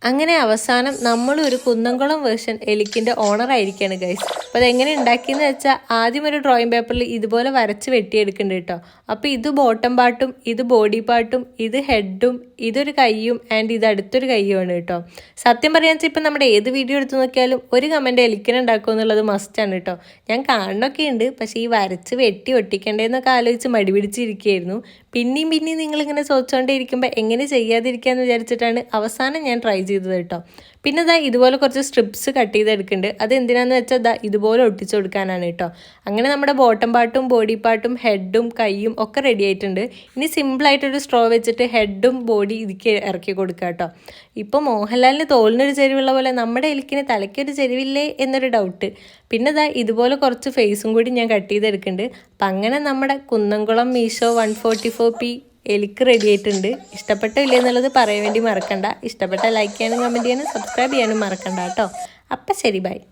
അങ്ങനെ അവസാനം നമ്മളൊരു കുന്നംകുളം വേർഷൻ എലിക്കിൻ്റെ ഓണറായിരിക്കുകയാണ് ഗൈസ്. അപ്പോൾ അതെങ്ങനെ ഉണ്ടാക്കിയെന്ന് വെച്ചാൽ ആദ്യം ഒരു ഡ്രോയിങ് പേപ്പറിൽ ഇതുപോലെ വരച്ച് വെട്ടിയെടുക്കുന്നുണ്ട് കേട്ടോ. അപ്പോൾ ഇത് ബോട്ടം പാർട്ടും ഇത് ബോഡി പാർട്ടും ഇത് ഹെഡും ഇതൊരു കൈയും ആൻഡ് ഇത് അടുത്തൊരു കൈയുമാണ് കേട്ടോ. സത്യം പറയാന്ന് വെച്ചാൽ ഇപ്പം നമ്മുടെ ഏത് വീഡിയോ എടുത്ത് നോക്കിയാലും ഒരു കമൻറ്റ് എലിക്കനെ ഉണ്ടാക്കുക എന്നുള്ളത് മസ്റ്റാണ് കേട്ടോ. ഞാൻ കാണണമൊക്കെ ഉണ്ട്, പക്ഷേ ഈ വരച്ച് വെട്ടി ഒട്ടിക്കണ്ടേന്നൊക്കെ ആലോചിച്ച് മടി പിടിച്ചിരിക്കുകയായിരുന്നു. പിന്നെയും നിങ്ങളിങ്ങനെ ചോദിച്ചുകൊണ്ടേ ഇരിക്കുമ്പോൾ എങ്ങനെ ചെയ്യാതിരിക്കാമെന്ന് വിചാരിച്ചിട്ടാണ് അവസാനം ഞാൻ ട്രൈ ചെയ്തത് കേട്ടോ. പിന്നെ ഇതുപോലെ കുറച്ച് സ്ട്രിപ്സ് കട്ട് ചെയ്തെടുക്കുന്നുണ്ട്. അത് എന്തിനാന്ന് വെച്ചാൽ ഇതുപോലെ ഒട്ടിച്ചു കൊടുക്കാനാണ് കേട്ടോ. അങ്ങനെ നമ്മുടെ ബോട്ടം പാർട്ടും ബോഡി പാർട്ടും ഹെഡും കൈയും ഒക്കെ റെഡി ആയിട്ടുണ്ട്. ഇനി സിമ്പിളായിട്ടൊരു സ്ട്രോ വെച്ചിട്ട് ഹെഡും ബോഡി ഇതിക്ക് ഇറക്കി കൊടുക്കുക കേട്ടോ. ഇപ്പോൾ മോഹൻലാലിന് തോളിനൊരു ചെരിവുള്ള പോലെ നമ്മുടെ എലിക്കിന് തലയ്ക്കൊരു ചെരിവില്ലേ എന്നൊരു ഡൗട്ട്. പിന്നെ ഇതുപോലെ കുറച്ച് ഫേസും കൂടി ഞാൻ കട്ട് ചെയ്തെടുക്കുന്നുണ്ട്. അപ്പം അങ്ങനെ നമ്മുടെ കുന്നംകുളം മീഷോ 144p എലിക്ക് റെഡി ആയിട്ടുണ്ട്. ഇഷ്ടപ്പെട്ടില്ലേ എന്നുള്ളത് പറയാൻ വേണ്ടി മറക്കണ്ട. ഇഷ്ടപ്പെട്ട ലൈക്ക് ചെയ്യാനും കമൻറ്റ് ചെയ്യാനും സബ്സ്ക്രൈബ് ചെയ്യാനും മറക്കണ്ട കേട്ടോ. അപ്പം ശരി, ബൈ.